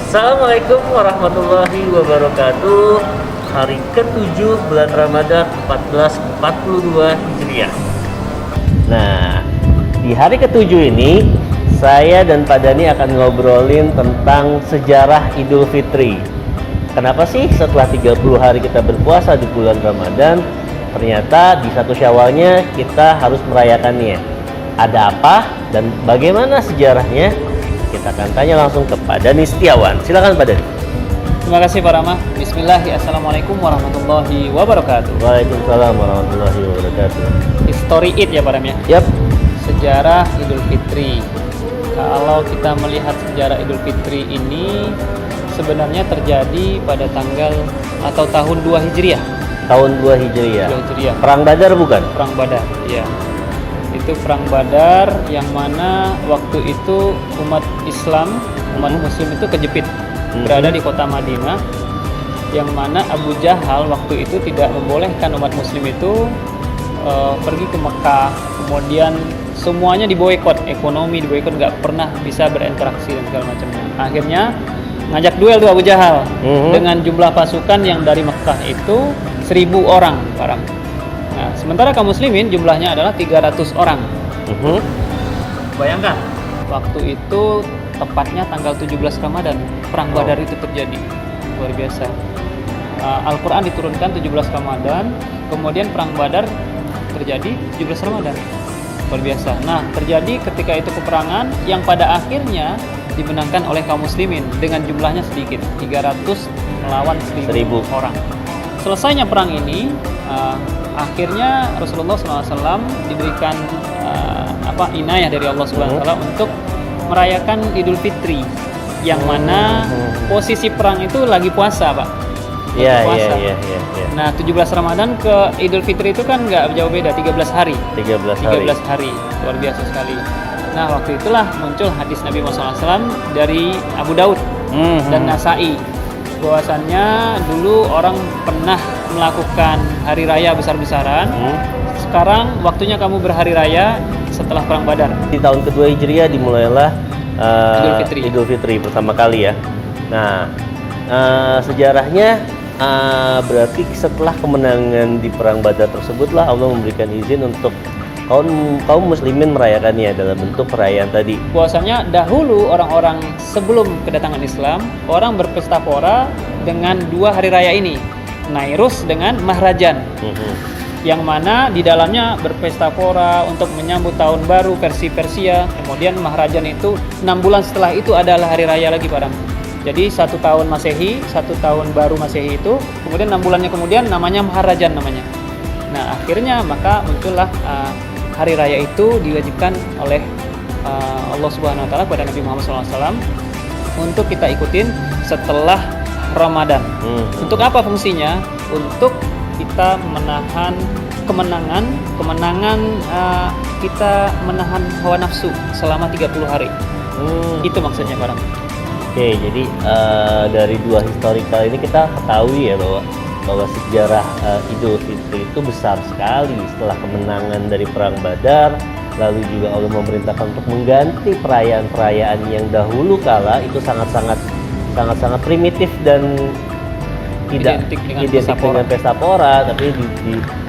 Assalamualaikum warahmatullahi wabarakatuh. Hari ke-7 bulan Ramadan 1442 Hijriah. Nah, di hari ke-7 ini saya dan Pak Dani akan ngobrolin tentang sejarah Idul Fitri. Kenapa sih setelah 30 hari kita berpuasa di bulan Ramadan, ternyata di 1 Syawalnya kita harus merayakannya? Ada apa dan bagaimana sejarahnya? Kita akan tanya langsung ke Pak Dani Setiawan. Silakan Pak Dani. Terima kasih Pak Rama. Bismillahirrahmanirrahim. Assalamualaikum warahmatullahi wabarakatuh. Waalaikumsalam warahmatullahi wabarakatuh. History it ya Pak Ram ya. Yap. Sejarah Idul Fitri. Kalau kita melihat sejarah Idul Fitri ini sebenarnya terjadi pada tanggal atau tahun 2 Hijriah. Tahun 2 Hijriah. 2 Hijriah. Perang Badar bukan? Perang Badar, ya. Itu perang Badar yang mana waktu itu umat Islam, umat Muslim itu kejepit berada di kota Madinah, yang mana Abu Jahal waktu itu tidak membolehkan umat Muslim itu pergi ke Mekah. Kemudian semuanya diboikot, ekonomi diboikot, nggak pernah bisa berinteraksi dan segala macamnya. Akhirnya ngajak duel tuh Abu Jahal dengan jumlah pasukan yang dari Mekah itu 1000 orang, Pak. Nah, sementara kaum muslimin jumlahnya adalah 300 orang. Bayangkan, waktu itu tepatnya tanggal 17 Ramadan, perang Badar itu terjadi. Luar biasa. Al-Quran diturunkan 17 Ramadan, kemudian perang Badar terjadi 17 Ramadan. Luar biasa. Nah, terjadi ketika itu peperangan yang pada akhirnya dimenangkan oleh kaum muslimin dengan jumlahnya sedikit, 300 melawan 1000 orang. Selesainya perang ini, akhirnya Rasulullah SAW diberikan inayah dari Allah Subhanahu Wa Taala untuk merayakan Idul Fitri, yang mana posisi perang itu lagi puasa, Pak. Iya. Nah, 17 Ramadan ke Idul Fitri itu kan nggak jauh beda, 13 hari. 13 hari, luar biasa sekali. Nah, waktu itulah muncul hadis Nabi Muhammad SAW dari Abu Daud dan Nasai, bahwasannya dulu orang pernah melakukan hari raya besar-besaran. Sekarang waktunya kamu berhari raya setelah perang Badar. Di tahun kedua Hijriah dimulailah Idul Fitri pertama kali ya. Nah, sejarahnya berarti setelah kemenangan di perang Badar tersebutlah Allah memberikan izin untuk kaum muslimin merayakannya dalam bentuk perayaan tadi. Bahwasanya dahulu orang-orang sebelum kedatangan Islam, orang berpesta pora dengan 2 hari raya ini, Nairus dengan Mahrajan, yang mana di dalamnya berpesta pora untuk menyambut tahun baru versi Persia. Kemudian Mahrajan itu 6 bulan setelah itu adalah hari raya lagi, Pak Ram. Jadi 1 tahun Masehi, 1 tahun baru Masehi itu, kemudian 6 bulannya kemudian namanya Mahrajan namanya. Nah, akhirnya maka muncullah hari raya itu diwajibkan oleh Allah Subhanahu Wa Taala kepada Nabi Muhammad SAW untuk kita ikutin setelah Ramadan. Untuk apa fungsinya? Untuk kita menahan kemenangan kita menahan hawa nafsu selama 30 hari. Itu maksudnya, Pak. Oke, jadi dari 2 historical ini kita ketahui ya bahwa sejarah Idul Fitri itu besar sekali setelah kemenangan dari perang Badar. Lalu juga Allah memerintahkan untuk mengganti perayaan-perayaan yang dahulu kala itu sangat-sangat primitif dan tidak identik dengan pesta pora, tapi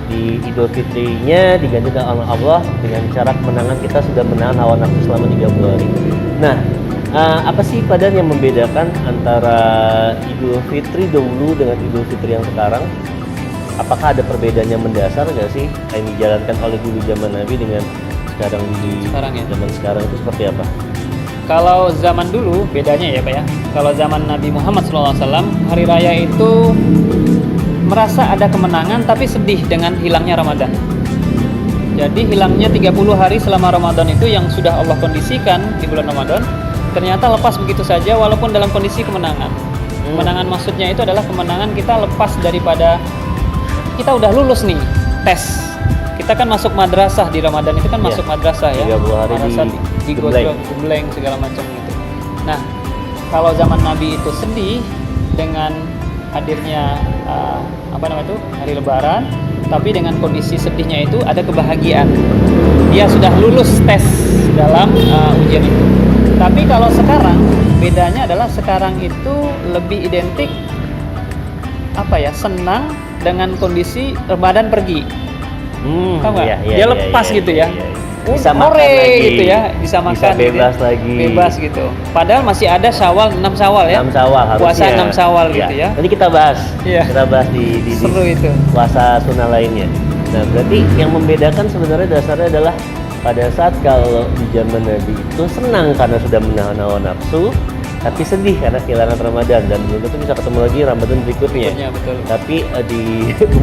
di Idul Fitrinya digantikan oleh Allah dengan cara kemenangan kita sudah menahan hawa nafsu selama 30 hari. Nah, apa sih Padan yang membedakan antara Idul Fitri dahulu dengan Idul Fitri yang sekarang? Apakah ada perbedaan yang mendasar nggak sih yang dijalankan oleh dulu zaman Nabi dengan sekarang zaman sekarang itu seperti apa? Kalau zaman dulu bedanya ya Pak ya. Kalau zaman Nabi Muhammad SAW, hari raya itu merasa ada kemenangan tapi sedih dengan hilangnya Ramadan. Jadi hilangnya 30 hari selama Ramadan itu yang sudah Allah kondisikan di bulan Ramadan, ternyata lepas begitu saja walaupun dalam kondisi kemenangan. Kemenangan maksudnya itu adalah kemenangan kita lepas daripada kita udah lulus nih tes. Kita kan masuk madrasah di Ramadan itu kan masuk madrasah ya. 30 hari di Gembleng segala macam gitu. Nah, kalau zaman Nabi itu sedih dengan hadirnya hari Lebaran, tapi dengan kondisi sedihnya itu ada kebahagiaan. Dia sudah lulus tes dalam ujian itu. Tapi kalau sekarang bedanya adalah sekarang itu lebih identik senang dengan kondisi Ramadan pergi. Tahu nggak? Dia lepas gitu ya. Bisa makan lagi gitu ya, bisa makan, bebas gitu. lagi. Bebas gitu. Padahal masih ada Syawal, 6 Syawal ya. 6 Syawal harusnya. Puasa 6 Syawal gitu ya. Nanti kita bahas. Iya. Kita bahas di Seru itu. puasa sunnah lainnya. Nah, berarti yang membedakan sebenarnya dasarnya adalah pada saat kalau di zaman Nabi itu senang karena sudah menahan hawa nafsu, tapi sedih karena kehilangan Ramadan dan belum tentu bisa ketemu lagi Ramadan berikutnya. Betul. Tapi di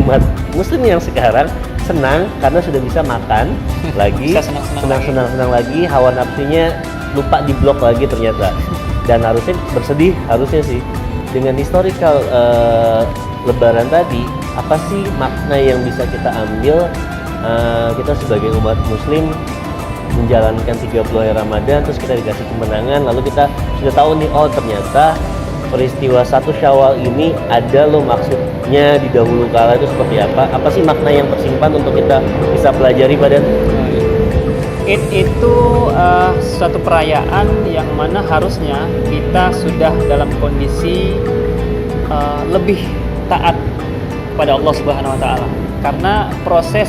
umat Muslim yang sekarang senang karena sudah bisa makan lagi, Bisa senang-senang lagi, hawa nafsunya lupa diblok lagi ternyata. Dan harusnya bersedih, harusnya sih. Dengan historical Lebaran tadi, apa sih makna yang bisa kita ambil kita sebagai umat Muslim menjalankan 30 hari Ramadan, terus kita dikasih kemenangan, lalu kita sudah tahu nih, oh ternyata peristiwa 1 Syawal ini ada loh maksudnya di dahulu kala itu seperti apa sih makna yang tersimpan untuk kita bisa pelajari pada Id itu suatu perayaan yang mana harusnya kita sudah dalam kondisi lebih taat pada Allah Subhanahu wa taala. Karena proses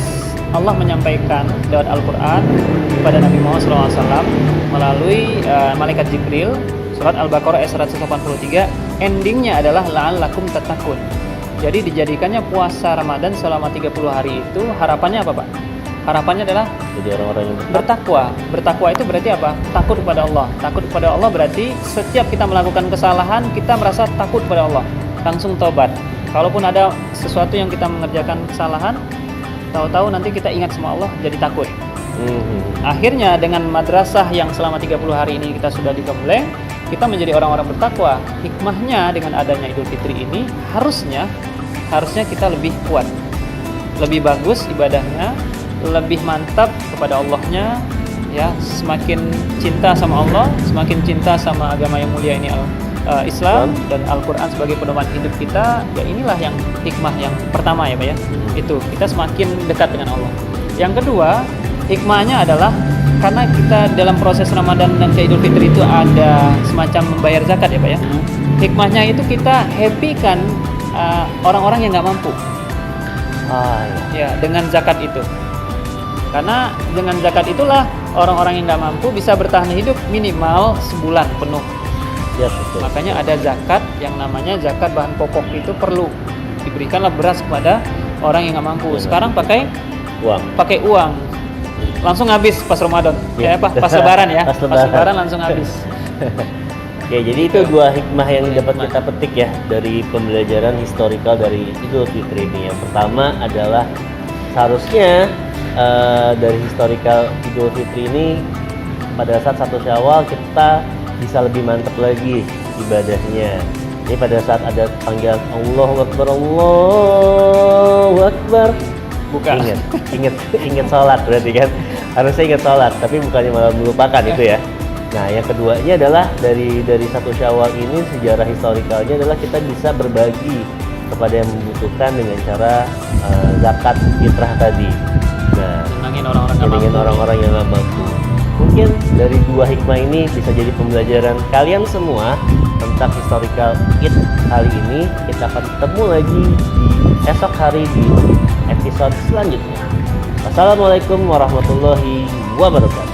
Allah menyampaikan lewat Al-Qur'an kepada Nabi Muhammad SAW melalui malaikat Jibril, surat Al-Baqarah ayat 183, endingnya adalah la'allakum tattaqun. Jadi dijadikannya puasa Ramadan selama 30 hari itu harapannya apa, Pak? Harapannya adalah jadi orang-orang yang bertakwa. Bertakwa itu berarti apa? Takut kepada Allah. Takut kepada Allah berarti setiap kita melakukan kesalahan, kita merasa takut kepada Allah, langsung taubat. Kalaupun ada sesuatu yang kita mengerjakan kesalahan, tahu-tahu nanti kita ingat sama Allah, jadi takut. Akhirnya dengan madrasah yang selama 30 hari ini kita sudah digembleng, kita menjadi orang-orang bertakwa. Hikmahnya dengan adanya Idul Fitri ini harusnya kita lebih kuat, lebih bagus ibadahnya, lebih mantap kepada Allahnya, ya, semakin cinta sama Allah, semakin cinta sama agama yang mulia ini Islam dan Al-Quran sebagai pedoman hidup kita. Ya inilah yang hikmah yang pertama ya Pak ya. Itu kita semakin dekat dengan Allah. Yang kedua, hikmahnya adalah karena kita dalam proses Ramadan dan ke Idul Fitri itu ada semacam membayar zakat ya Pak ya. Hikmahnya itu kita happy kan orang-orang yang nggak mampu. Ya, dengan zakat itu. Karena dengan zakat itulah orang-orang yang nggak mampu bisa bertahan hidup minimal sebulan penuh. Ya, betul. Makanya ada zakat yang namanya zakat bahan pokok, itu perlu diberikanlah beras kepada orang yang nggak mampu. Sekarang pakai uang langsung habis pas Ramadan, pas Lebaran ya. Pas Lebaran langsung habis. Oke, jadi itu dua hikmah yang dapat kita petik ya dari pembelajaran historical dari Idul Fitri ini. Yang pertama adalah seharusnya dari historical Idul Fitri ini pada saat 1 Syawal kita bisa lebih mantap lagi ibadahnya. Ini pada saat ada panggilan Allahu Akbar, Allahu Akbar, buka. Ingat sholat berarti kan. Harusnya ingat sholat, tapi bukannya malah melupakan itu ya. Nah, yang keduanya adalah dari 1 Syawal ini sejarah historikalnya adalah kita bisa berbagi kepada yang membutuhkan dengan cara zakat fitrah tadi. Nah, nyenengin orang-orang yang nggak mampu. Mungkin dari dua hikmah ini bisa jadi pembelajaran kalian semua tentang historical Id kali ini. Kita akan ketemu lagi di esok hari di episode selanjutnya. Wassalamualaikum warahmatullahi wabarakatuh.